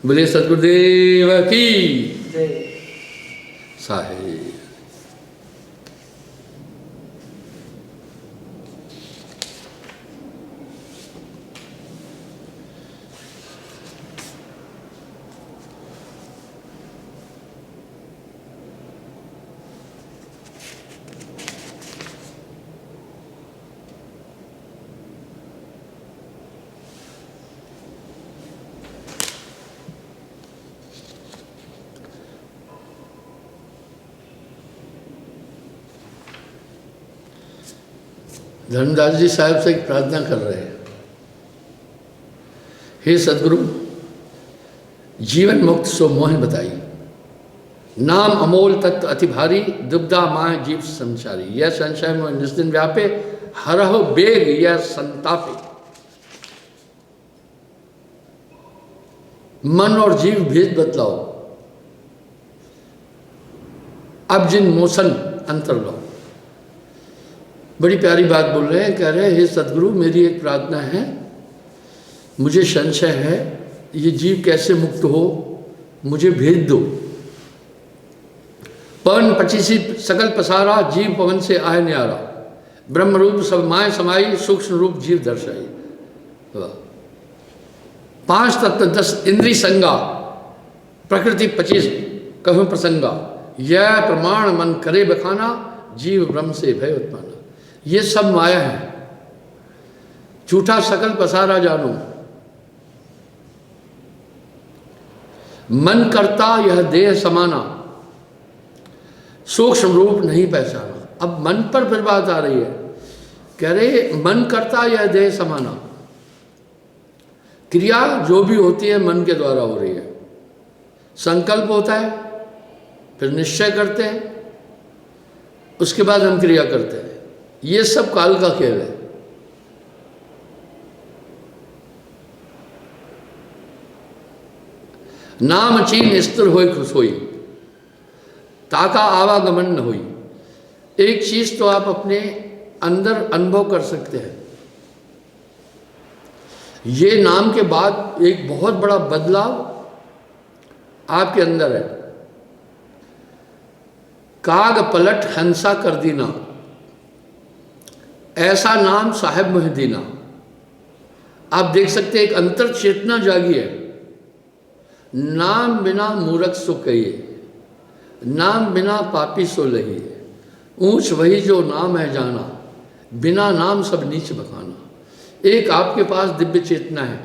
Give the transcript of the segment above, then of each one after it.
बोले सतगुरुदेव की साहेब। धर्मदास जी साहब से एक प्रार्थना कर रहे हैं। हे सदगुरु, जीवन मुक्त सो मोह बताई, नाम अमोल तत्व अति भारी, दुबदा माह जीव संसारी। यह संशय में निस्दिन व्यापे, हरहो बेग यह संतापे। मन और जीव भेद बतलाओ, अब जिन मोशन अंतर लो। बड़ी प्यारी बात बोल रहे हैं। कह रहे हैं हे सदगुरु, मेरी एक प्रार्थना है, मुझे संशय है, ये जीव कैसे मुक्त हो, मुझे भेज दो। पवन पचीसी सकल पसारा, जीव पवन से आए न्यारा। ब्रह्म रूप सब माय समाई, सूक्ष्म रूप जीव दर्शाई। 5 तत्व 10 इंद्री संगा, प्रकृति 25 कहूँ प्रसंगा। यह प्रमाण मन करे बखाना, जीव ब्रह्म से भय उत्पन्न। ये सब माया है, झूठा सकल पसारा जानो। मन करता यह देह समाना, सूक्ष्म रूप नहीं पहचाना। अब मन पर फिर बात आ रही है। कह रहे मन करता यह देह समाना। क्रिया जो भी होती है मन के द्वारा हो रही है। संकल्प होता है, फिर निश्चय करते हैं, उसके बाद हम क्रिया करते हैं। ये सब काल का खेल है। नाम चीन स्थिर होई खुश होई, ताका आवागमन न होई। एक चीज तो आप अपने अंदर अनुभव कर सकते हैं। ये नाम के बाद एक बहुत बड़ा बदलाव आपके अंदर है। काग पलट हंसा कर दीना, ऐसा नाम साहेब मोहिदीना। आप देख सकते हैं एक अंतर चेतना जागी है। नाम बिना मूर्ख सो कहिए, नाम बिना पापी सो लहिए। ऊंच वही जो नाम है जाना, बिना नाम सब नीच बखाना। एक आपके पास दिव्य चेतना है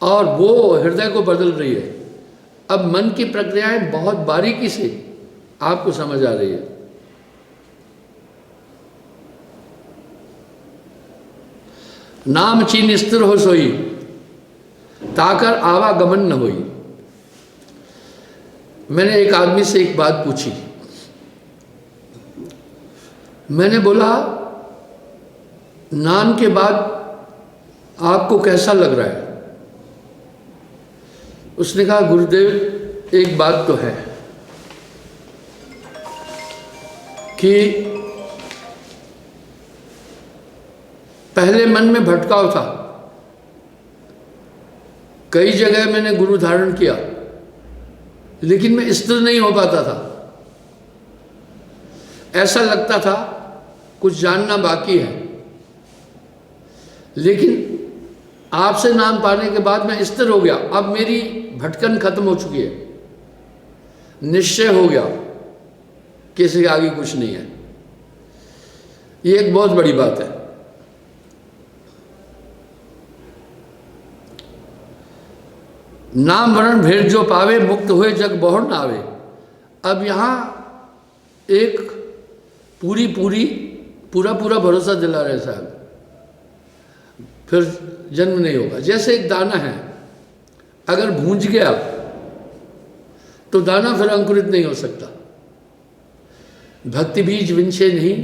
और वो हृदय को बदल रही है। अब मन की प्रक्रियाएं बहुत बारीकी से आपको समझ आ रही है। नाम चीन स्थिर हो सोई, ताकर आवागमन न होई। मैंने एक आदमी से एक बात पूछी। मैंने बोला नाम के बाद आपको कैसा लग रहा है? उसने कहा गुरुदेव एक बात तो है कि पहले मन में भटकाव था। कई जगह मैंने गुरु धारण किया, लेकिन मैं स्थिर नहीं हो पाता था। ऐसा लगता था कुछ जानना बाकी है, लेकिन आपसे नाम पाने के बाद मैं स्थिर हो गया। अब मेरी भटकन खत्म हो चुकी है, निश्चय हो गया कि इसके आगे कुछ नहीं है। ये एक बहुत बड़ी बात है। नाम वरण भेद जो पावे, मुक्त हुए जग बहुर न आवे। अब यहाँ एक पूरा भरोसा दिला रहे साहब, फिर जन्म नहीं होगा। जैसे एक दाना है, अगर भूंज गया तो दाना फिर अंकुरित नहीं हो सकता। भक्ति बीज विंछे नहीं,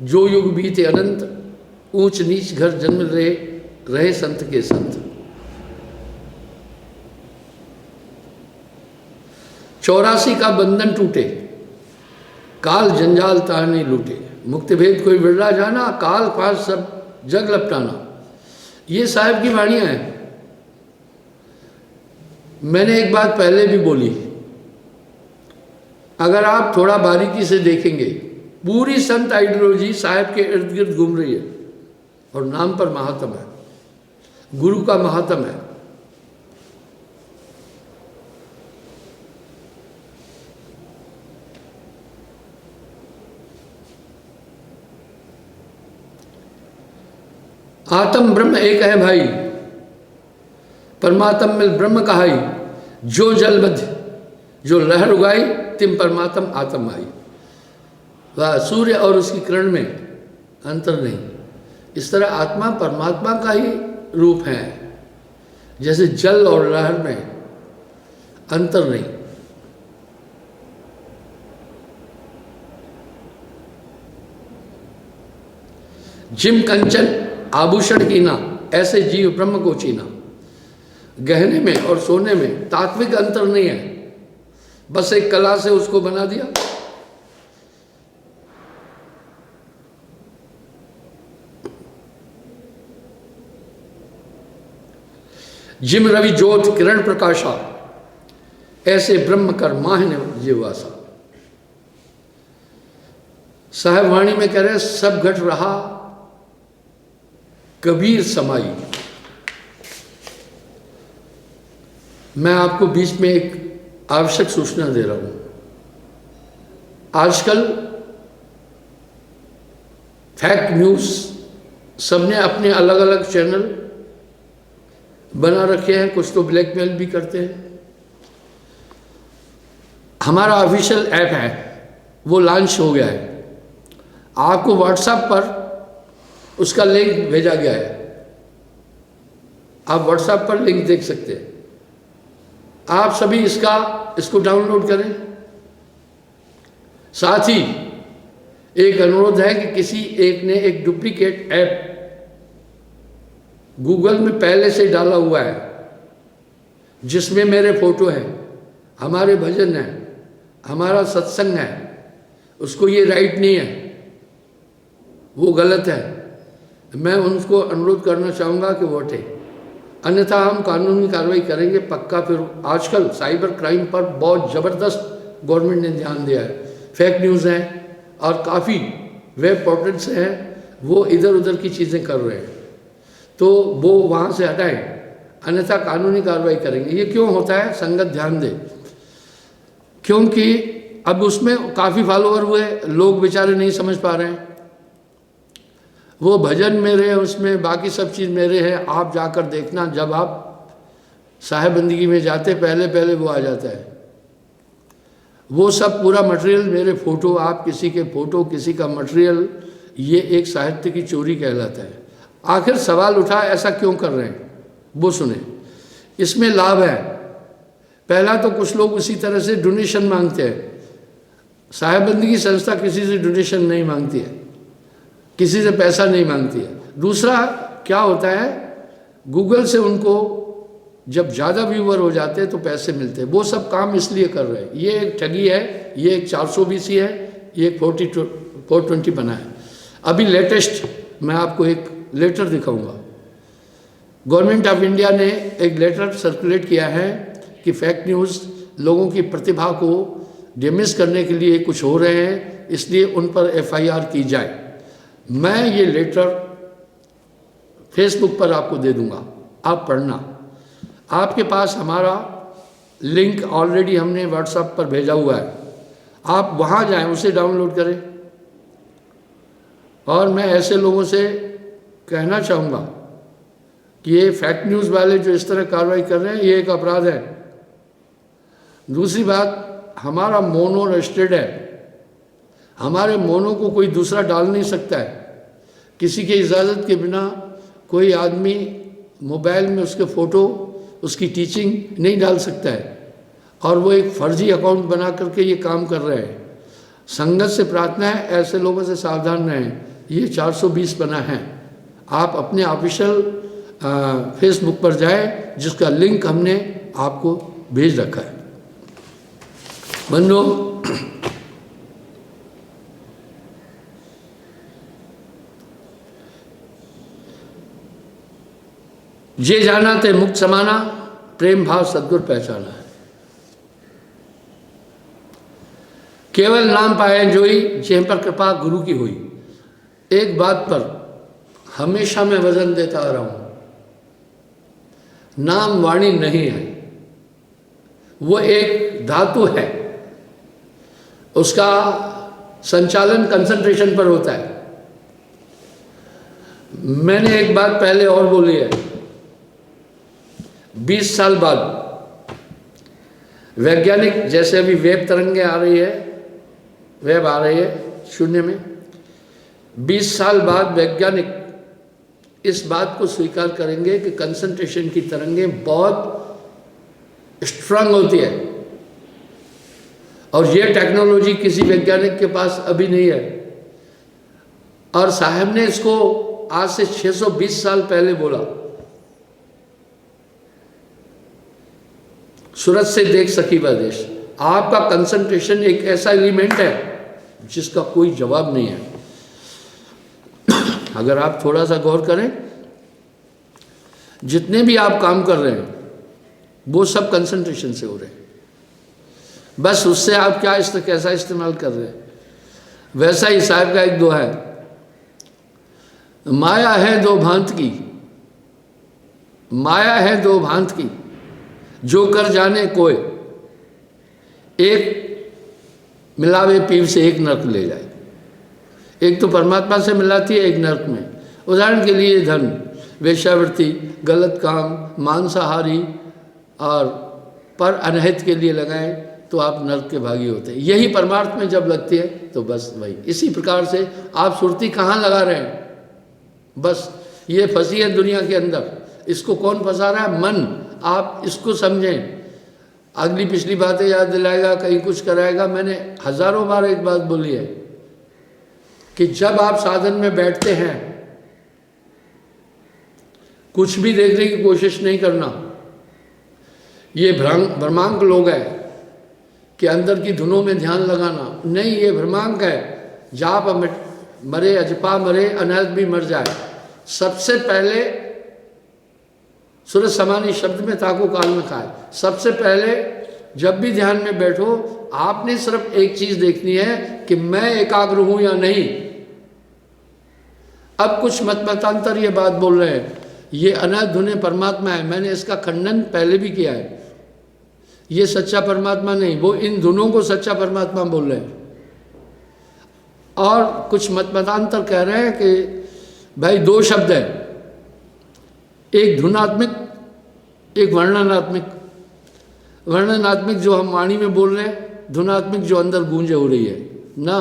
जो युग बीते अनंत। ऊंच नीच घर जन्म रहे संत के संत। 84 का बंधन टूटे, काल जंजाल ताने लूटे। मुक्ति भेद कोई बिरला जाना, काल पास सब जग लपटाना। ये साहब की वाणियाँ हैं। मैंने एक बात पहले भी बोली, अगर आप थोड़ा बारीकी से देखेंगे, पूरी संत आइडियोलॉजी साहब के इर्द गिर्द घूम रही है और नाम पर महात्म है, गुरु का महात्म है। आत्म ब्रह्म एक है भाई, परमात्म मिल ब्रह्म कहाई, जो जल मध्य जो लहर उगाई, तिम परमात्म आत्म आई। वह सूर्य और उसकी किरण में अंतर नहीं। इस तरह आत्मा परमात्मा का ही रूप है, जैसे जल और लहर में अंतर नहीं। जिम कंचन आभूषण कीना, ऐसे जीव ब्रह्म को चीना। गहने में और सोने में तात्विक अंतर नहीं है, बस एक कला से उसको बना दिया। जिम रवि ज्योत किरण प्रकाशा, ऐसे ब्रह्म कर माहिन जीवासा। साहब वाणी में कह रहे सब घट रहा कबीर समाई। मैं आपको बीच में एक आवश्यक सूचना दे रहा हूं। आजकल फैक्ट न्यूज सबने अपने अलग अलग चैनल बना रखे हैं, कुछ तो ब्लैकमेल भी करते हैं। हमारा ऑफिशियल ऐप है, वो लॉन्च हो गया है। आपको व्हाट्सएप पर उसका लिंक भेजा गया है, आप व्हाट्सएप पर लिंक देख सकते हैं। आप सभी इसको डाउनलोड करें। साथ ही एक अनुरोध है कि किसी एक ने एक डुप्लीकेट ऐप गूगल में पहले से डाला हुआ है, जिसमें मेरे फोटो हैं, हमारे भजन हैं, हमारा सत्संग है, उसको ये राइट नहीं है, वो गलत है। मैं उनको अनुरोध करना चाहूँगा कि वो हटे, अन्यथा हम कानूनी कार्रवाई करेंगे पक्का। फिर आजकल साइबर क्राइम पर बहुत ज़बरदस्त गवर्नमेंट ने ध्यान दिया है। फेक न्यूज़ हैं और काफ़ी वेब पोर्टल्स हैं, वो इधर उधर की चीज़ें कर रहे हैं, तो वो वहाँ से हटाएं, अन्यथा कानूनी कार्रवाई करेंगे। ये क्यों होता है, संगत ध्यान दे, क्योंकि अब उसमें काफ़ी फॉलोअर हुए, लोग बेचारे नहीं समझ पा रहे हैं। वो भजन मेरे हैं, उसमें बाकी सब चीज़ मेरे हैं। आप जाकर देखना, जब आप साहिब बंदगी में जाते पहले पहले वो आ जाता है, वो सब पूरा मटेरियल मेरे फोटो, आप किसी के फोटो, किसी का मटेरियल, ये एक साहित्य की चोरी कहलाता है। आखिर सवाल उठा ऐसा क्यों कर रहे हैं, वो सुने। इसमें लाभ है। पहला तो कुछ लोग उसी तरह से डोनेशन मांगते हैं। साहिब बंदगी संस्था किसी से डोनेशन नहीं मांगती है, किसी से पैसा नहीं मांगती है। दूसरा क्या होता है, गूगल से उनको जब ज़्यादा व्यूवर हो जाते हैं तो पैसे मिलते हैं। वो सब काम इसलिए कर रहे हैं। ये एक ठगी है, ये एक 420 है, ये एक 420 बना है। अभी लेटेस्ट मैं आपको एक लेटर दिखाऊंगा। गवर्नमेंट ऑफ इंडिया ने एक लेटर सर्कुलेट किया है कि फेक न्यूज़ लोगों की प्रतिभा को डैमेज करने के लिए कुछ हो रहे हैं, इसलिए उन पर FIR की जाए। मैं ये लेटर फेसबुक पर आपको दे दूंगा, आप पढ़ना। आपके पास हमारा लिंक ऑलरेडी हमने व्हाट्सएप पर भेजा हुआ है, आप वहाँ जाएं, उसे डाउनलोड करें। और मैं ऐसे लोगों से कहना चाहूँगा कि ये फैक्ट न्यूज़ वाले जो इस तरह कार्रवाई कर रहे हैं, ये एक अपराध है। दूसरी बात, हमारा मोनो रजिस्टर्ड है, हमारे मोनो को कोई दूसरा डाल नहीं सकता है। किसी के इजाज़त के बिना कोई आदमी मोबाइल में उसके फ़ोटो, उसकी टीचिंग नहीं डाल सकता है, और वो एक फर्जी अकाउंट बना करके ये काम कर रहे हैं। संगत से प्रार्थना है, ऐसे लोगों से सावधान रहें। ये 420 बना है। आप अपने ऑफिशियल फेसबुक पर जाएं, जिसका लिंक हमने आपको भेज रखा है। बंधुओं, जे जाना ते मुक्त समाना, प्रेम भाव सद्गुरु पहचाना है। केवल नाम पाए जोई, जेह पर कृपा गुरु की हुई। एक बात पर हमेशा मैं वजन देता आ रहा हूं, नाम वाणी नहीं है, वो एक धातु है, उसका संचालन कंसंट्रेशन पर होता है। मैंने एक बात पहले और बोली है, 20 साल बाद वैज्ञानिक, जैसे अभी वेब तरंगे आ रही है, वेब आ रही है शून्य में, 20 साल बाद वैज्ञानिक इस बात को स्वीकार करेंगे कि कंसंट्रेशन की तरंगें बहुत स्ट्रांग होती है, और ये टेक्नोलॉजी किसी वैज्ञानिक के पास अभी नहीं है। और साहब ने इसको आज से 620 साल पहले बोला। सूरत से देख सकी वह देश। आपका कंसंट्रेशन एक ऐसा एलिमेंट है जिसका कोई जवाब नहीं है। अगर आप थोड़ा सा गौर करें, जितने भी आप काम कर रहे हैं वो सब कंसंट्रेशन से हो रहे हैं, बस उससे आप क्या कैसा इस्तेमाल कर रहे हैं। वैसा ही साहब का एक दोहा है, माया है दो भांत की, माया है दो भांत की, जो कर जाने कोय, एक मिलावे पीव से एक नरक ले जाए। एक तो परमात्मा से मिलाती है, एक नरक में। उदाहरण के लिए धन, वेश्यावृत्ति, गलत काम, मांसाहारी और पर अनहित के लिए लगाएं तो आप नरक के भागी होते हैं। यही परमार्थ में जब लगती है तो बस वही। इसी प्रकार से आप सुरती कहाँ लगा रहे हैं, बस ये फंसी है दुनिया के अंदर। इसको कौन फंसा रहा है? मन। आप इसको समझें। अगली पिछली बातें याद दिलाएगा, कहीं कुछ कराएगा। मैंने हजारों बार एक बात बोली है कि जब आप साधन में बैठते हैं, कुछ भी देखने की कोशिश नहीं करना। ये भ्रमांक लोग हैं कि अंदर की धुनों में ध्यान लगाना, नहीं, ये भ्रमांक है। जाप मरे अजपा मरे, अनहद भी मर जाए। सबसे पहले सूरज समानी शब्द में ताको काल में खाए। सबसे पहले जब भी ध्यान में बैठो, आपने सिर्फ एक चीज देखनी है कि मैं एकाग्र हूं या नहीं। अब कुछ मतांतर ये बात बोल रहे हैं, ये अनहद धुनें परमात्मा है। मैंने इसका खंडन पहले भी किया है। ये सच्चा परमात्मा नहीं, वो इन धुनों को सच्चा परमात्मा बोल रहे हैं। और कुछ मतांतर कह रहे हैं कि भाई दो शब्द है, एक धुनात्मिक, एक वर्णनात्मिक। वर्णनात्मिक जो हम वाणी में बोल रहे हैं, धुनात्मिक जो अंदर गूंजे हो रही है ना।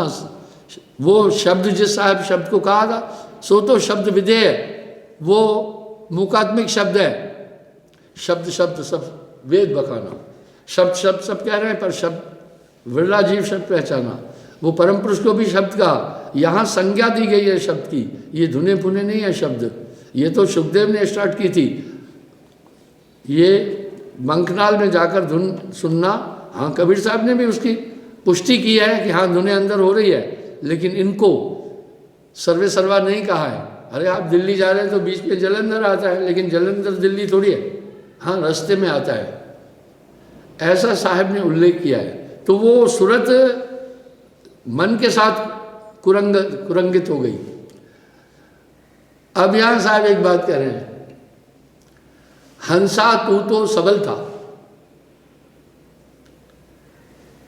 वो शब्द जिस साहब शब्द को कहा था, सो तो शब्द विधेय, वो मुकात्मिक शब्द है। शब्द शब्द सब वेद बखाना, शब्द शब्द सब कह रहे हैं, पर शब्द विरला जीव शब्द पहचाना। वो परम पुरुष को भी शब्द कहा, यहाँ संज्ञा दी गई है शब्द की। ये धुने पुने नहीं है शब्द, ये तो सुखदेव ने स्टार्ट की थी। ये बंकनाल में जाकर धुन सुनना, हाँ कबीर साहब ने भी उसकी पुष्टि की है कि हाँ धुने अंदर हो रही है, लेकिन इनको सर्वे सर्वा नहीं कहा है। अरे आप दिल्ली जा रहे हैं तो बीच में जलंधर आता है, लेकिन जलंधर दिल्ली थोड़ी है, हाँ रास्ते में आता है। ऐसा साहब ने उल्लेख किया है। तो वो सूरत मन के साथ कुरंगित हो गई। अब यहां साहब एक बात कह रहे हैं, हंसा तू तो सबल था,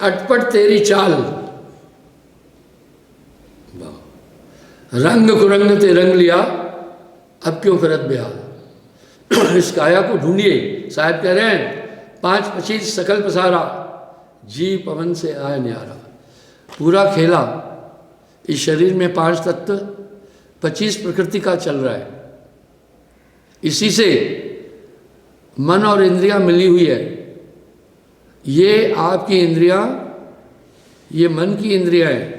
अटपट तेरी चाल, रंग कुरंग ते रंग लिया, अब क्यों फिरत बेहाल। इस काया को ढूंढिए। साहब कह रहे हैं, 5-25 सकल पसारा, जी पवन से आए न्यारा। पूरा खेला इस शरीर में 5 तत्व, 25 प्रकृति का चल रहा है। इसी से मन और इंद्रियां मिली हुई है। ये आपकी इंद्रियां, ये मन की इंद्रियां हैं।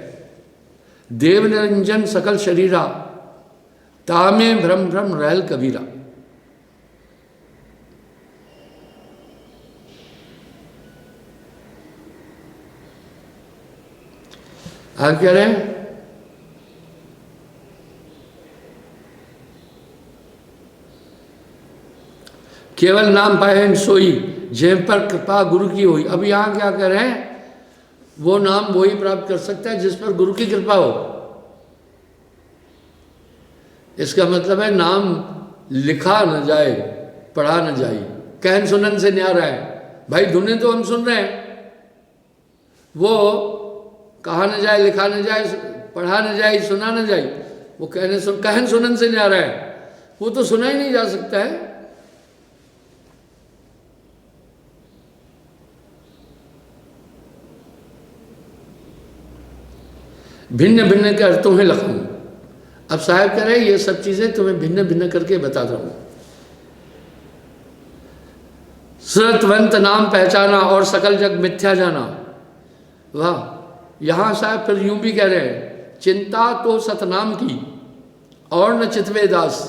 देव निरंजन सकल शरीरा, तामे भ्रम भ्रम रहल कबीरा। आप कह रहे हैं केवल नाम पाए सोई जेम पर कृपा गुरु की हुई। अब यहाँ क्या कह रहे हैं, वो नाम वही प्राप्त कर सकता है जिस पर गुरु की कृपा हो। इसका मतलब है नाम लिखा न जाए, पढ़ा न जाए, कहन सुनन से न्यारा है। भाई धुनें तो हम सुन रहे हैं, वो कहा न जाए, लिखा न जाए, पढ़ा न जाए, सुना न जाए, वो कहन सुनन से न्यारा है, वो तो सुना ही नहीं जा सकता है। भिन्न भिन्न के अर्थों है लखनऊ। अब साहब कह रहे हैं ये सब चीजें तुम्हें भिन्न भिन्न करके बताता हूं। सुरतवंत नाम पहचाना और सकल जग मिथ्या जाना। वाह, यहां साहब फिर यूं भी कह रहे हैं, चिंता तो सतनाम की और न चितवे दास।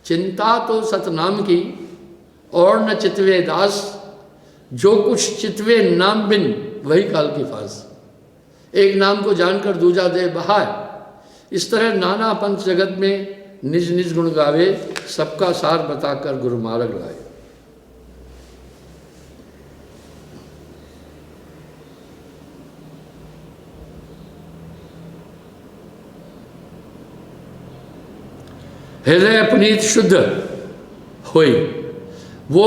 चिंता तो सतनाम की और न चितवे दास, जो कुछ चितवे नाम बिन वही काल के पास। एक नाम को जानकर दूजा दे बहाए, इस तरह नाना पंथ जगत में निज निज गुण गावे, सबका सार बताकर गुरु मार्ग लाए। हृदय पुनीत शुद्ध होई, वो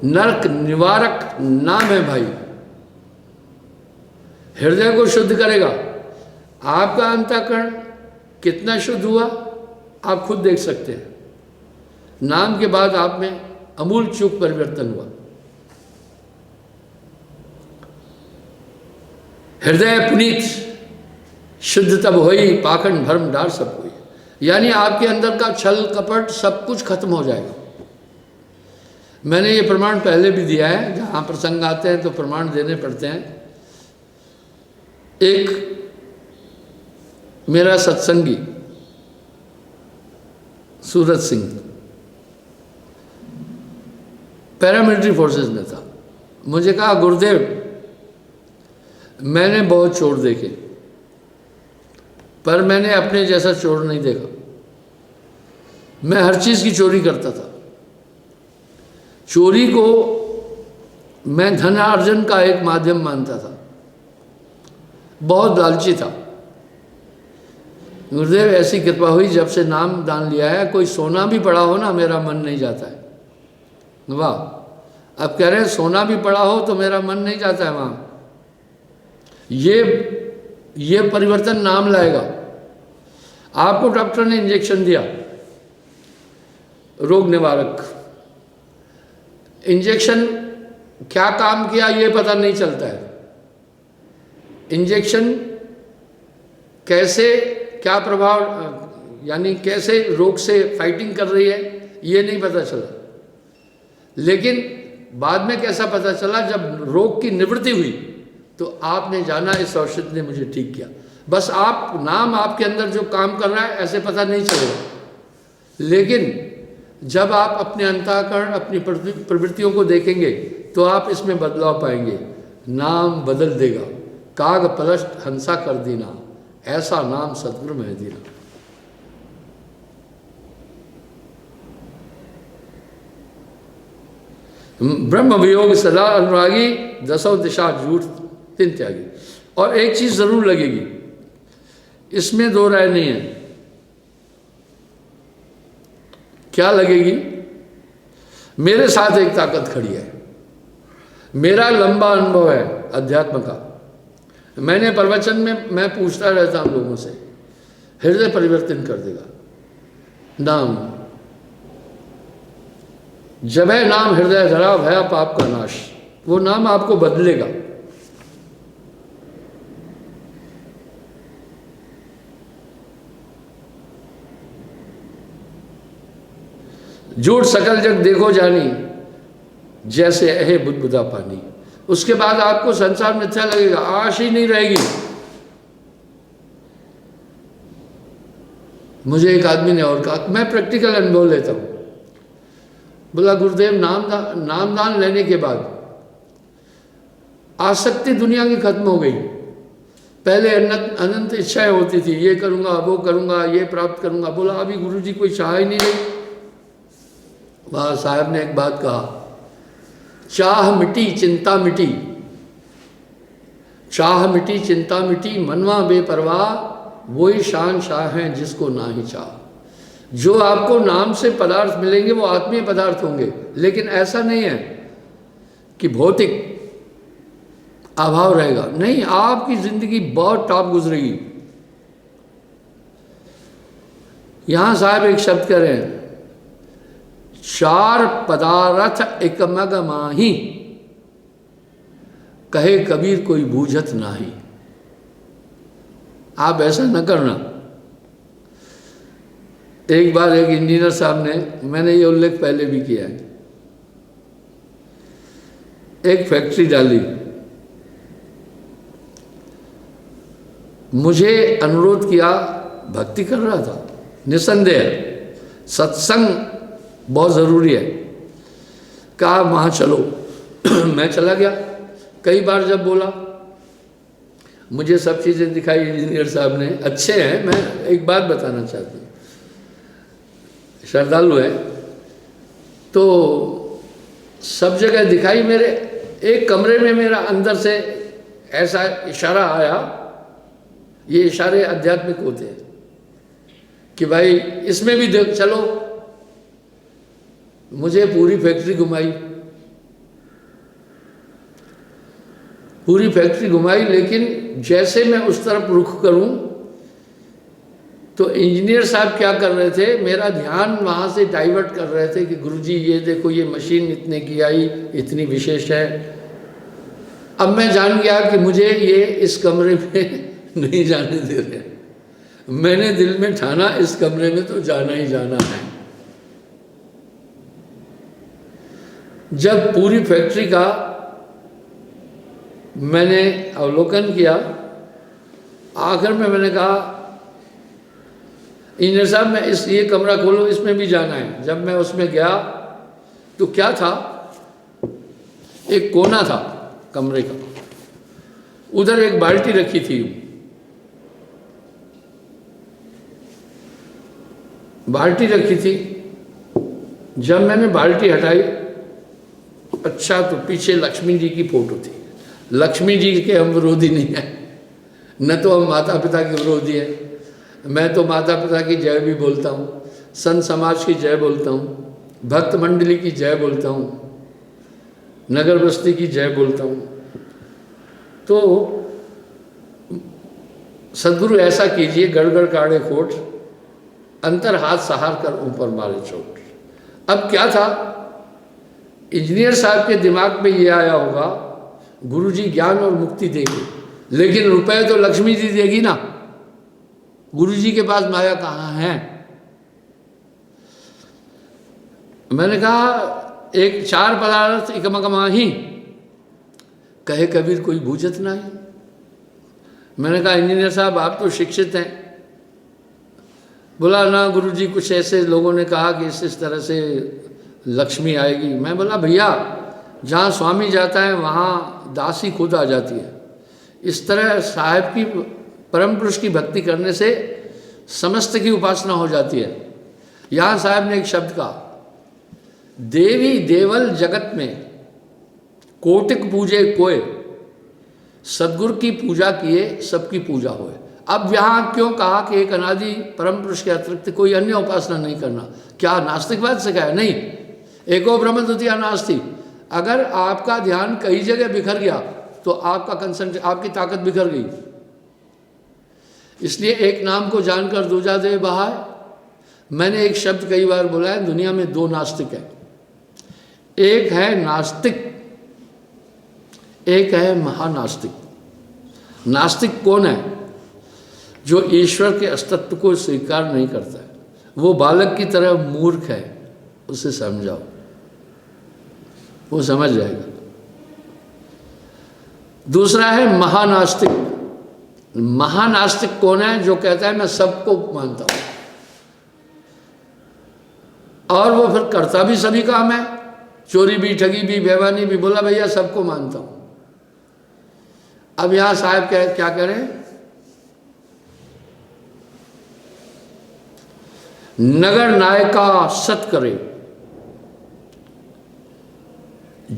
नरक निवारक नाम है भाई। हृदय को शुद्ध करेगा। आपका अंतःकरण कितना शुद्ध हुआ आप खुद देख सकते हैं। नाम के बाद आप में अमूल चूक परिवर्तन हुआ। हृदय पुनीत शुद्ध तब होई, पाखंड भ्रम डार सब हुई। यानी आपके अंदर का छल कपट सब कुछ खत्म हो जाएगा। मैंने ये प्रमाण पहले भी दिया है, जहाँ प्रसंग आते हैं तो प्रमाण देने पड़ते हैं। एक मेरा सत्संगी सूरज सिंह पैरामिलिट्री फोर्सेस में था। मुझे कहा गुरुदेव मैंने बहुत चोर देखे, पर मैंने अपने जैसा चोर नहीं देखा। मैं हर चीज़ की चोरी करता था। चोरी को मैं धनार्जन का एक माध्यम मानता था। बहुत लालची था। गुरुदेव ऐसी कृपा हुई, जब से नाम दान लिया है, कोई सोना भी पड़ा हो ना मेरा मन नहीं जाता है। वाह, अब कह रहे हैं सोना भी पड़ा हो तो मेरा मन नहीं जाता है वहाँ। ये परिवर्तन नाम लाएगा। आपको डॉक्टर ने इंजेक्शन दिया, रोग निवारक। इंजेक्शन क्या काम किया ये पता नहीं चलता है। इंजेक्शन कैसे क्या प्रभाव, यानी कैसे रोग से फाइटिंग कर रही है ये नहीं पता चला। लेकिन बाद में कैसा पता चला, जब रोग की निवृत्ति हुई तो आपने जाना इस औषधि ने मुझे ठीक किया। बस आप नाम आपके अंदर जो काम कर रहा है ऐसे पता नहीं चलेगा। लेकिन जब आप अपने अंतःकरण अपनी प्रवृत्तियों को देखेंगे तो आप इसमें बदलाव पाएंगे। नाम बदल देगा, काग पलट हंसा कर देना, ऐसा नाम सतगुरु में देना। ब्रह्म वियोग सदा अनुरागी, दसों दिशा झूठ तीन त्यागी। और एक चीज जरूर लगेगी, इसमें दो राय नहीं है। क्या लगेगी? मेरे साथ एक ताकत खड़ी है। मेरा लंबा अनुभव है अध्यात्म का। मैंने प्रवचन में मैं पूछता रहता हूं लोगों से, हृदय परिवर्तन कर देगा नाम। जब है नाम हृदय धरा भया पाप का नाश, वो नाम आपको बदलेगा। झूठ सकल जग देखो जानी, जैसे अहे बुदबुदा पानी। उसके बाद आपको संसार मिथ्या लगेगा, आश ही नहीं रहेगी। मुझे एक आदमी ने और कहा, मैं प्रैक्टिकल अनुभव लेता हूं। बोला गुरुदेव नामदान लेने के बाद आसक्ति दुनिया की खत्म हो गई। पहले अनंत इच्छाएं होती थी, ये करूंगा वो करूंगा ये प्राप्त करूंगा। बोला अभी गुरुजी कोई चाह ही नहीं रही। वहाँ साहब ने एक बात कहा, चाह मिटी चिंता मिटी, चाह मिटी चिंता मिटी, मनवा बेपरवाह, वही शान शाह हैं जिसको ना ही चाह। जो आपको नाम से पदार्थ मिलेंगे वो आत्मीय पदार्थ होंगे, लेकिन ऐसा नहीं है कि भौतिक अभाव रहेगा, नहीं, आपकी जिंदगी बहुत टॉप गुजरेगी। यहां साहब एक शब्द कह रहे हैं, चार पदार्थ एकमग माही, कहे कबीर कोई बूझत नाही। आप ऐसा न करना। एक बार एक इंजीनियर साहब ने, मैंने ये उल्लेख पहले भी किया है, एक फैक्ट्री डाली, मुझे अनुरोध किया, भक्ति कर रहा था, निसंदेह सत्संग बहुत ज़रूरी है, कहा वहाँ चलो। मैं चला गया। कई बार जब बोला, मुझे सब चीज़ें दिखाई इंजीनियर साहब ने, अच्छे हैं। मैं एक बात बताना चाहती हूँ, श्रद्धालु है तो सब जगह दिखाई। मेरे एक कमरे में मेरा अंदर से ऐसा इशारा आया, ये इशारे आध्यात्मिक होते हैं कि भाई इसमें भी देख चलो। मुझे पूरी फैक्ट्री घुमाई, पूरी फैक्ट्री घुमाई, लेकिन जैसे मैं उस तरफ रुख करूं तो इंजीनियर साहब क्या कर रहे थे, मेरा ध्यान वहाँ से डाइवर्ट कर रहे थे कि गुरुजी ये देखो, ये मशीन इतने की आई, इतनी विशेष है। अब मैं जान गया कि मुझे ये इस कमरे में नहीं जाने दे रहे। मैंने दिल में ठाना, इस कमरे में तो जाना ही जाना है। जब पूरी फैक्ट्री का मैंने अवलोकन किया, आखिर में मैंने कहा, इंजीनियर साहब मैं ये कमरा खोलो, इसमें भी जाना है। जब मैं उसमें गया तो क्या था, एक कोना था कमरे का, उधर एक बाल्टी रखी थी, बाल्टी रखी थी। जब मैंने बाल्टी हटाई, अच्छा तो पीछे लक्ष्मी जी की फोटो थी। लक्ष्मी जी के हम विरोधी नहीं है, न तो हम माता पिता के विरोधी हैं। मैं तो माता पिता की जय भी बोलता हूँ, संत समाज की जय बोलता हूँ, भक्त मंडली की जय बोलता हूँ, नगर बस्ती की जय बोलता हूँ। तो सदगुरु ऐसा कीजिए, गड़गड़ काढ़े खोट, अंतर हाथ सहार कर ऊपर मारे चोट। अब क्या था, इंजीनियर साहब के दिमाग में ये आया होगा, गुरुजी ज्ञान और मुक्ति देंगे, लेकिन रुपए तो लक्ष्मी जी देगी ना, गुरुजी के पास माया कहाँ है। मैंने कहा, एक चार पदार्थ एकमकमा ही, कहे कबीर कोई बूझत नहीं। मैंने कहा, इंजीनियर साहब आप तो शिक्षित हैं। बोला ना गुरुजी, कुछ ऐसे लोगों ने कहा कि इस तरह से लक्ष्मी आएगी। मैं बोला, भैया जहाँ स्वामी जाता है वहाँ दासी खुद आ जाती है। इस तरह साहब की, परम पुरुष की भक्ति करने से समस्त की उपासना हो जाती है। यहाँ साहब ने एक शब्द कहा, देवी देवल जगत में कोटिक पूजे कोय, सदगुरु की पूजा किए सबकी पूजा होए। अब यहाँ क्यों कहा कि एक अनादि परम पुरुष के अतिरिक्त कोई अन्य उपासना नहीं करना? क्या नास्तिकवाद से कहा? नहीं, एको ब्रह्म द्वितीया नास्ति। अगर आपका ध्यान कई जगह बिखर गया तो आपका कंसंट्रेशन, आपकी ताकत बिखर गई। इसलिए एक नाम को जानकर दूजा दे बहाय। मैंने एक शब्द कई बार बोला है, दुनिया में दो नास्तिक हैं, एक है नास्तिक, एक है महानास्तिक। नास्तिक कौन है? जो ईश्वर के अस्तित्व को स्वीकार नहीं करता है, वो बालक की तरह मूर्ख है, उसे समझाओ, वो समझ जाएगा। दूसरा है महानास्तिक। महानास्तिक कौन है? जो कहता है मैं सबको मानता हूं, और वो फिर करता भी सभी काम है, चोरी भी, ठगी भी, बेईमानी भी, बोला भैया सबको मानता हूं। अब यहां साहब क्या करें? नगर नायका सत करे,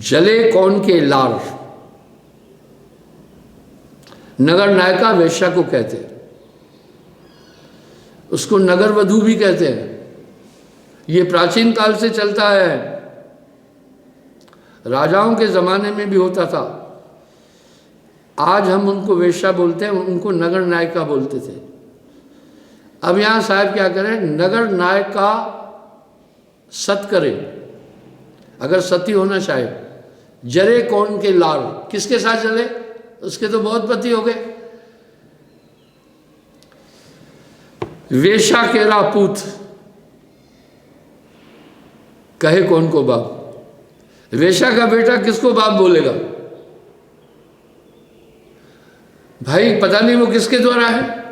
जले कौन के लार। नगर नायिका वेश्या को कहते हैं, उसको नगर वधू भी कहते हैं। ये प्राचीन काल से चलता है, राजाओं के ज़माने में भी होता था। आज हम उनको वेश्या बोलते हैं, उनको नगर नायिका बोलते थे। अब यहाँ साहब क्या करें, नगर नायिका सत करे, अगर सती होना चाहे। जरे कौन के लाल, किसके साथ जले, उसके तो बहुत पति हो गए। वेश्या केरा पूत, कहे कौन को बाप। वेश्या का बेटा किसको बाप बोलेगा भाई, पता नहीं वो किसके द्वारा है।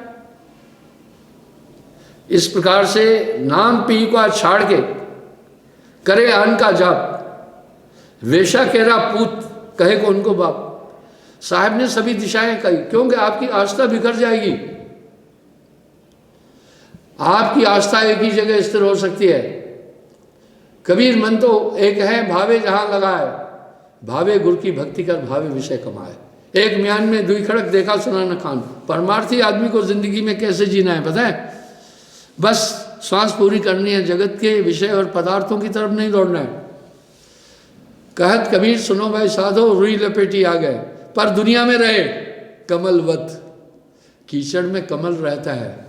इस प्रकार से नाम पी को छाड़ के करे अन्न का जाप। वेश्या केरा पूत, कहे कौन को बाप। साहब ने सभी दिशाएं कही, क्योंकि आपकी आस्था बिखर जाएगी। आपकी आस्था एक ही जगह स्थिर हो सकती है। कबीर मन तो एक है, भावे जहां लगाए, भावे गुरु की भक्ति कर, भावे विषय कमाए। एक म्यान में दुई खड़क देखा सुना न खान। परमार्थी आदमी को जिंदगी में कैसे जीना है पता है, बस श्वास पूरी करनी है, जगत के विषय और पदार्थों की तरफ नहीं दौड़ना है। कहत कबीर सुनो भाई साधो, रुई लपेटी आ गए, पर दुनिया में रहे कमलवत। कीचड़ में कमल रहता है,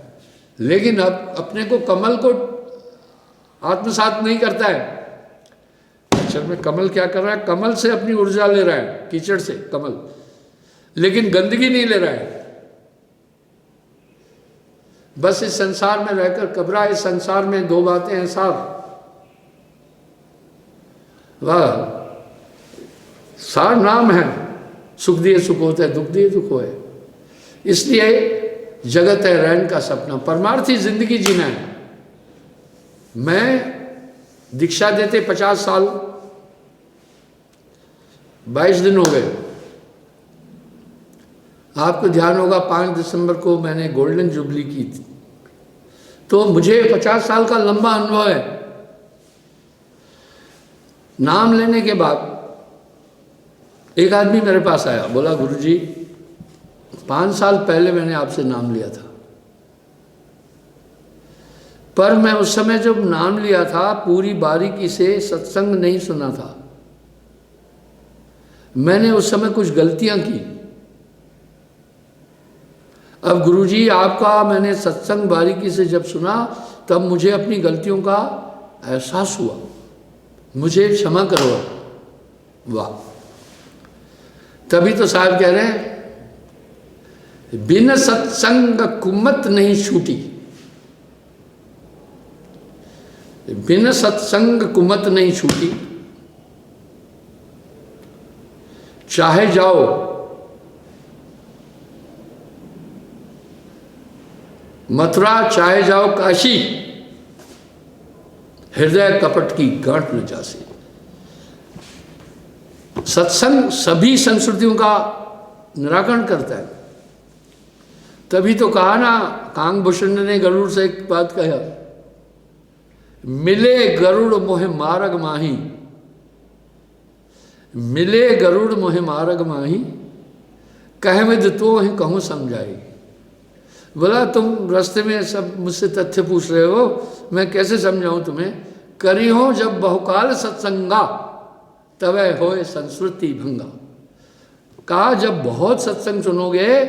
लेकिन अब अपने को कमल को आत्मसात नहीं करता है। कीचड़ में कमल क्या कर रहा है, कमल से अपनी ऊर्जा ले रहा है, कीचड़ से कमल, लेकिन गंदगी नहीं ले रहा है। बस इस संसार में रहकर कबरा, इस संसार में दो बातें हैं सार। वाह, सार नाम है, सुख दिए सुख होता है, दुख दिए दुख होए। इसलिए जगत है रैन का सपना, परमार्थी जिंदगी जीना है। मैं दीक्षा देते 50 साल 22 दिन हो गए। आपको ध्यान होगा 5 दिसंबर को मैंने गोल्डन जुबली की थी, तो मुझे 50 साल का लंबा अनुभव है। नाम लेने के बाद एक आदमी मेरे पास आया, बोला गुरुजी 5 साल पहले मैंने आपसे नाम लिया था, पर मैं उस समय जब नाम लिया था पूरी बारीकी से सत्संग नहीं सुना था। मैंने उस समय कुछ गलतियां की। अब गुरुजी आपका मैंने सत्संग बारीकी से जब सुना, तब मुझे अपनी गलतियों का एहसास हुआ, मुझे क्षमा करो। वाह, तभी तो साहब कह रहे हैं बिन सत्संग कुमत नहीं छूटी, बिन सत्संग कुमत नहीं छूटी। चाहे जाओ मथुरा, चाहे जाओ काशी, हृदय कपट की गांठ न जासे। सत्संग सभी संस्कृतियों का निराकरण करता है। तभी तो कहा ना, कांगभूषण ने गरुड़ से एक बात कहा, मिले गरुड़ मोहे मारग माही, मिले गरुड़ मोहे मारग माही, कह विद तो ही कहूँ समझाई। बोला तुम रास्ते में सब मुझसे तथ्य पूछ रहे हो, मैं कैसे समझाऊं तुम्हें। करी हो जब बहुकाल सत्संगा, तवे होए संस्कृति भंगा। कहा जब बहुत सत्संग सुनोगे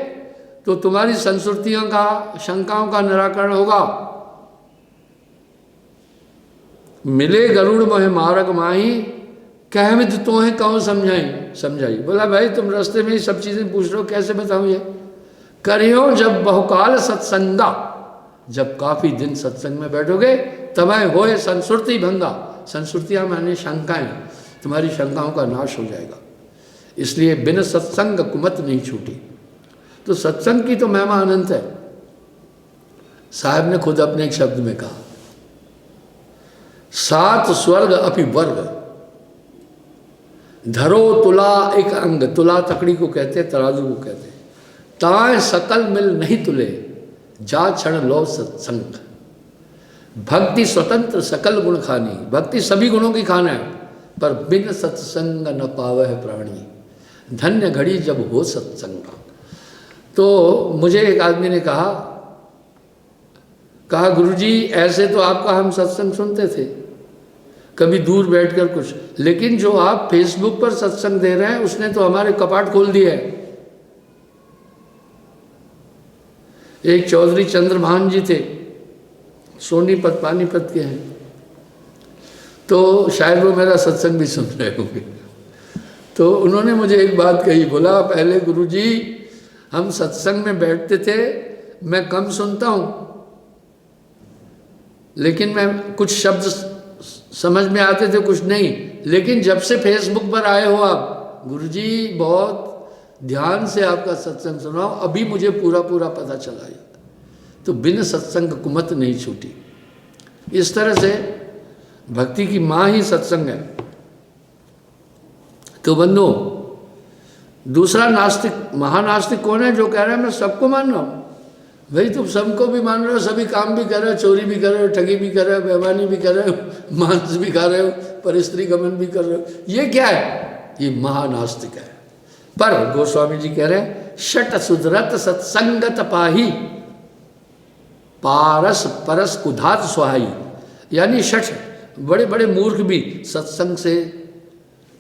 तो तुम्हारी संस्कृतियों का, शंकाओं का निराकरण होगा। मिले गरुड़ मोहे मारग माही, कह विद तो है कहूँ समझाई। बोला भाई तुम रास्ते में ही सब चीजें पूछ रहे हो, कैसे बताऊं ये। करियो जब बहुकाल सत्संगा, जब काफी दिन सत्संग में बैठोगे, तब होए संस्कृति भंगा। संस्कृतियां माने शंकाएं, तुम्हारी शंकाओं का नाश हो जाएगा। इसलिए बिन सत्संग कुमत नहीं छूटी। तो सत्संग की तो महिमा अनंत है। साहब ने खुद अपने एक शब्द में कहा, 7 स्वर्ग अपि वर्ग, धरो तुला एक अंग। तुला तकड़ी को कहते हैं, तराजू को कहते हैं। ताए सकल मिल नहीं तुले, जा क्षण लो सत्संग। भक्ति स्वतंत्र सकल गुण खानी, भक्ति सभी गुणों की खाना है। पर बिन सत्संग न पावह प्राणी, धन्य घड़ी जब हो सत्संग। तो मुझे एक आदमी ने कहा गुरुजी ऐसे तो आपका हम सत्संग सुनते थे, कभी दूर बैठकर कुछ, लेकिन जो आप फेसबुक पर सत्संग दे रहे हैं उसने तो हमारे कपाट खोल दिए हैं। एक चौधरी चंद्रभान जी थे, सोनीपत पानीपत के हैं, तो शायद वो मेरा सत्संग भी सुन रहे होंगे। तो उन्होंने मुझे एक बात कही, बोला पहले गुरुजी हम सत्संग में बैठते थे, मैं कम सुनता हूँ लेकिन मैं कुछ शब्द समझ में आते थे कुछ नहीं, लेकिन जब से फेसबुक पर आए हो आप गुरुजी बहुत ध्यान से आपका सत्संग सुनाओ, अभी मुझे पूरा पूरा पता चला। तो बिन सत्संग कुमत नहीं छूटी। इस तरह से भक्ति की माँ ही सत्संग है। तो बंधु, दूसरा नास्तिक, महानास्तिक कौन है? जो कह रहा है मैं सबको मान रहा हूँ। भाई तुम सबको भी मान रहे हो, सभी काम भी कर रहे हो, चोरी भी कर रहे हो, ठगी भी कर रहे हो, बेईमानी भी कर रहे हो, मांस भी खा रहे हो, परस्त्री गमन भी कर रहे हो, ये क्या है? ये महानास्तिक है। पर गोस्वामी जी कह रहे हैं शट सुधरत सत्संगत पाही, पारस परस कुधात सुहाई। यानी शठ बड़े बड़े मूर्ख भी सत्संग से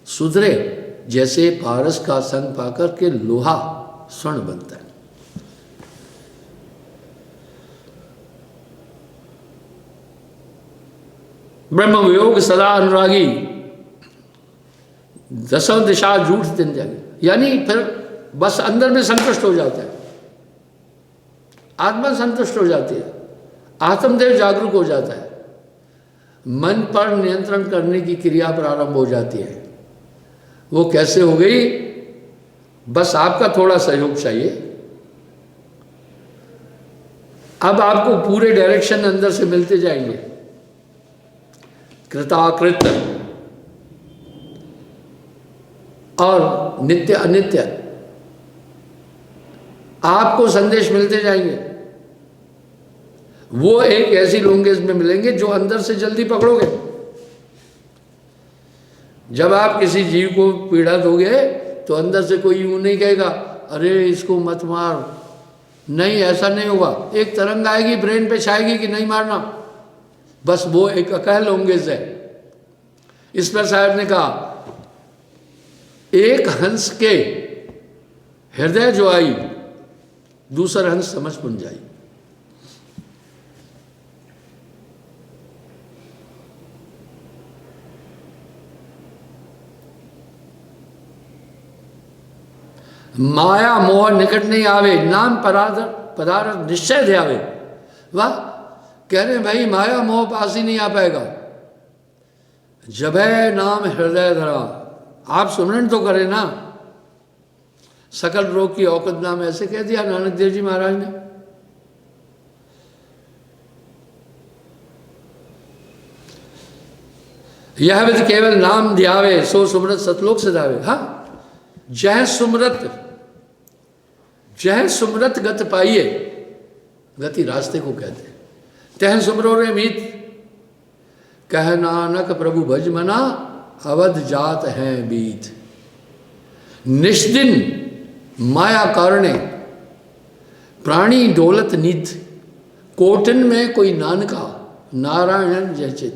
सुधरे, जैसे पारस का संग पाकर के लोहा स्वर्ण बनता है। ब्रह्म वियोग सदा अनुरागी, दसों दिशा झूठ दिन जागे। यानी फिर बस अंदर में संतुष्ट हो जाता है, आत्मा संतुष्ट हो जाती है, आत्मदेव जागरूक हो जाता है, मन पर नियंत्रण करने की क्रिया प्रारंभ हो जाती है। वो कैसे हो गई? बस आपका थोड़ा सहयोग चाहिए। अब आपको पूरे डायरेक्शन अंदर से मिलते जाएंगे। कृताकृत और नित्य अनित्य आपको संदेश मिलते जाएंगे। वो एक ऐसी लैंग्वेज में मिलेंगे जो अंदर से जल्दी पकड़ोगे। जब आप किसी जीव को पीड़ा दोगे तो अंदर से कोई यूं नहीं कहेगा अरे इसको मत मार, नहीं, ऐसा नहीं होगा। एक तरंग आएगी, ब्रेन पे छाएगी कि नहीं मारना, बस वो एक अकह लैंग्वेज है। इस पर साहब ने कहा एक हंस के हृदय जो आई, दूसरा हंस समझ बन जाई। माया मोह निकट नहीं आवे, नाम पदार्थ निश्चय दे आवे। वाह, कह रहे भाई माया मोह पास ही नहीं आ पाएगा। जब है नाम हृदय धरा, आप सुमरन तो करें ना। सकल रोग की औकत नाम, ऐसे कह दिया नानक देव जी महाराज ने। यह विद केवल नाम ध्यावे, सो सुमरत सतलोक से धावे। हाँ, जय सुमरत गत पाइए, गति रास्ते को कहते हैं। तह सुमरो रे मीत, कह नानक प्रभु भज मना, अवध जात है बीत। निष्दिन माया कारणे, प्राणी डोलत नित, कोटन में कोई नानका, नारायण जयचित।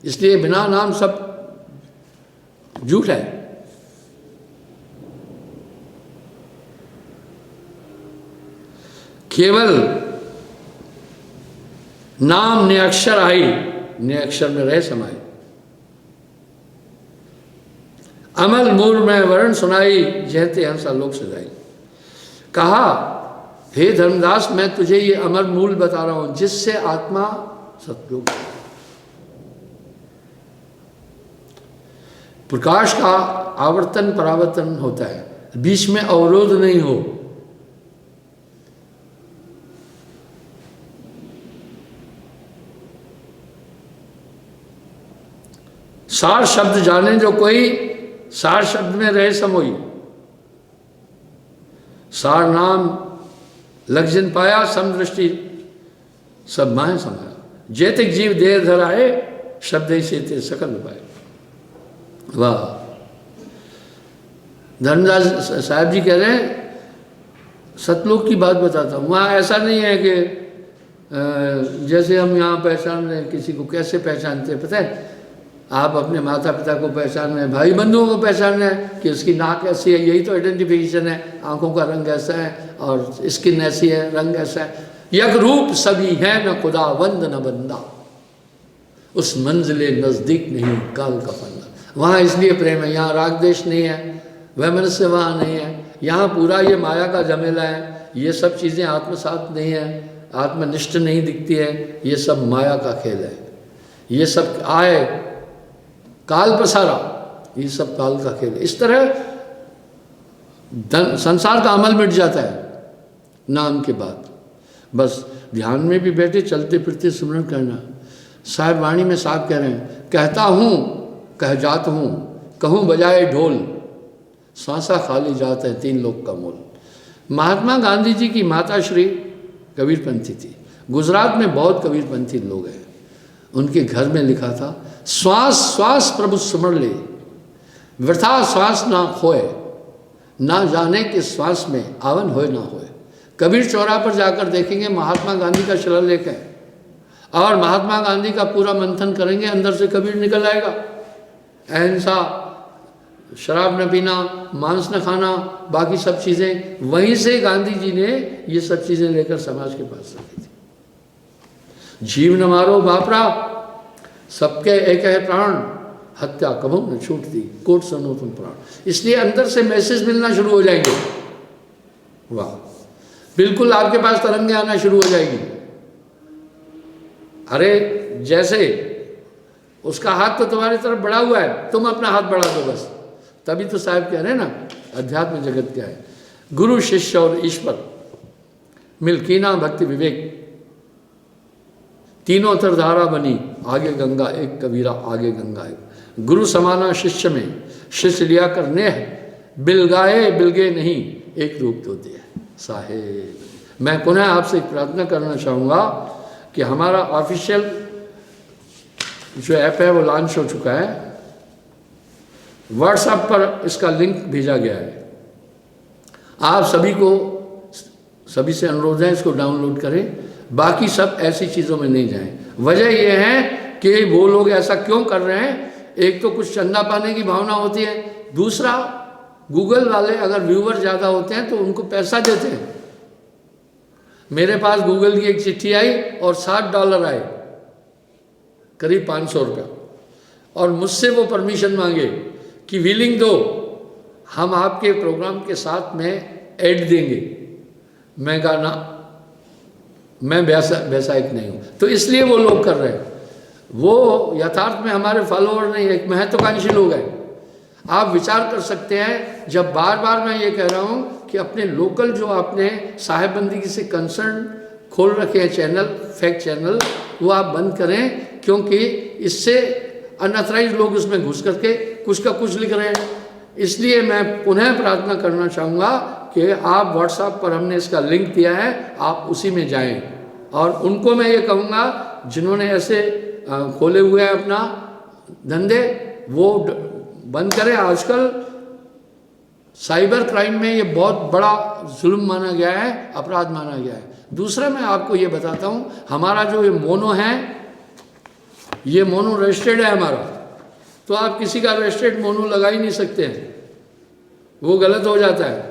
इसलिए बिना नाम सब झूठ है। केवल नाम ने अक्षर आई, ने अक्षर में रह समाये। अमल मूल में वर्ण सुनाई, जहते हंसा लोक सजाई। कहा हे धर्मदास, मैं तुझे ये अमर मूल बता रहा हूं जिससे आत्मा सतलोक। प्रकाश का आवर्तन परावर्तन होता है, बीच में अवरोध नहीं हो। सार शब्द जाने जो कोई, सार शब्द में रहे समोई। सार नाम लग जिन पाया, समदृष्टि सब माहे समाया। जेतिक जीव देह धराए, शब्द ही से सकल पाए। वाह। धर्मदास साहब जी कह रहे हैं सतलोक की बात बताता हूँ, वहाँ ऐसा नहीं है कि जैसे हम यहाँ पहचान रहे हैं, किसी को कैसे पहचानते हैं पता है? आप अपने माता पिता को पहचान रहे हैं, भाई बंधुओं को पहचान रहे हैं कि उसकी नाक ऐसी है, यही तो आइडेंटिफिकेशन है, आंखों का रंग ऐसा है और स्किन ऐसी है, रंग ऐसा है। यक रूप सभी है न खुदा वंद न बंदा, उस मंजिले नज़दीक नहीं काल का फंदा। वहाँ इसलिए प्रेम है, यहाँ राग देश नहीं है, वैमनस्य वहाँ नहीं है, यहाँ पूरा ये माया का झमेला है, ये सब चीज़ें आत्मसात नहीं है, आत्मनिष्ठ नहीं दिखती है, ये सब माया का खेल है, ये सब आए काल पसारा, ये सब काल का खेल है। इस तरह संसार का अमल मिट जाता है नाम के बाद। बस ध्यान में भी बैठे, चलते फिरते सिमरन करना। साहिब वाणी में साहब कह रहे हैं, कहता हूँ कह जात हूँ, कहूँ बजाए ढोल, सांसा खाली जाता है तीन लोग का मोल। महात्मा गांधी जी की माता श्री कबीरपंथी थी। गुजरात में बहुत कबीरपंथी लोग हैं। उनके घर में लिखा था, श्वास श्वास प्रभु सुमर ले, वृथा श्वास ना खोए, ना जाने कि श्वास में आवन होए ना होए। कबीर चौरा पर जाकर देखेंगे महात्मा गांधी का शिलालेख है, और महात्मा गांधी का पूरा मंथन करेंगे, अंदर से कबीर निकल आएगा। अहिंसा, शराब न पीना, मांस न खाना, बाकी सब चीज़ें, वहीं से गांधी जी ने ये सब चीज़ें लेकर समाज के पास रखी थी। जीव न मारो बापरा, सबके एक है प्राण, हत्या कबहू न छूटती, कोट सुनो तुम प्राण। इसलिए अंदर से मैसेज मिलना शुरू हो जाएंगे। वाह, बिल्कुल आपके पास तरंगे आना शुरू हो जाएगी। अरे जैसे उसका हाथ तो तुम्हारी तरफ बढ़ा हुआ है, तुम अपना हाथ बढ़ा दो बस। तभी तो साहब कह रहे हैं ना, अध्यात्म जगत क्या है? गुरु शिष्य और ईश्वर मिलकीना भक्ति विवेक, तीनों तरधारा बनी, आगे गंगा एक, कबीरा आगे गंगा एक। गुरु समाना शिष्य में, शिष्य लिया कर नेह, बिलगाए बिलगे नहीं, एक रूप तो दिया साहेब। मैं पुनः आपसे एक प्रार्थना करना चाहूँगा कि हमारा ऑफिशियल जो ऐप है वो लॉन्च हो चुका है। व्हाट्सएप पर इसका लिंक भेजा गया है। आप सभी को, सभी से अनुरोध है इसको डाउनलोड करें। बाकी सब ऐसी चीज़ों में नहीं जाएं। वजह यह है कि वो लोग ऐसा क्यों कर रहे हैं? एक तो कुछ चंदा पाने की भावना होती है, दूसरा गूगल वाले अगर व्यूवर ज़्यादा होते हैं तो उनको पैसा देते हैं। मेरे पास गूगल की एक चिट्ठी आई और $60 आए, करीब 500 रुपया, और मुझसे वो परमिशन मांगे कि विलिंग दो, हम आपके प्रोग्राम के साथ में ऐड देंगे। मैं कहा ना, मैं व्यावसायिक नहीं हूँ। तो इसलिए वो लोग कर रहे हैं। वो यथार्थ में हमारे फॉलोअर नहीं, एक महत्वाकांक्षी लोग हैं। आप विचार कर सकते हैं, जब बार बार मैं ये कह रहा हूँ कि अपने लोकल जो आपने साहेबबंदी से कंसर्न खोल रखे हैं चैनल, फैक्ट चैनल, वो आप बंद करें, क्योंकि इससे अनअथराइज लोग उसमें घुस करके कुछ का कुछ लिख रहे हैं। इसलिए मैं पुनः प्रार्थना करना चाहूँगा कि आप व्हाट्सएप पर हमने इसका लिंक दिया है, आप उसी में जाएं। और उनको मैं ये कहूँगा जिन्होंने ऐसे खोले हुए हैं अपना धंधे, वो बंद करें। आजकल साइबर क्राइम में ये बहुत बड़ा जुल्म माना गया है, अपराध माना गया है। दूसरा मैं आपको ये बताता हूँ, हमारा जो ये मोनो है, ये मोनो रजिस्टर्ड है हमारा, तो आप किसी का रजिस्टर्ड मोनो लगा ही नहीं सकते हैं, वो गलत हो जाता है।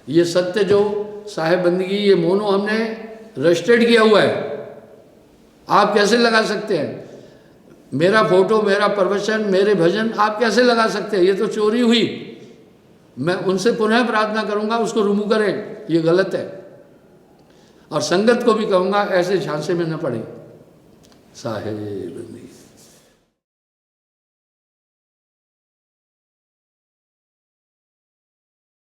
ये सत्य जो साहेब बंदगी, ये मोनो हमने रजिस्टर्ड किया हुआ है, आप कैसे लगा सकते हैं? मेरा फोटो, मेरा प्रवचन, मेरे भजन आप कैसे लगा सकते हैं? ये तो चोरी हुई। मैं उनसे पुनः प्रार्थना करूंगा उसको रिमूव करें, ये गलत है। और संगत को भी कहूँगा ऐसे झांसे में न पड़े साहेब बंदगी।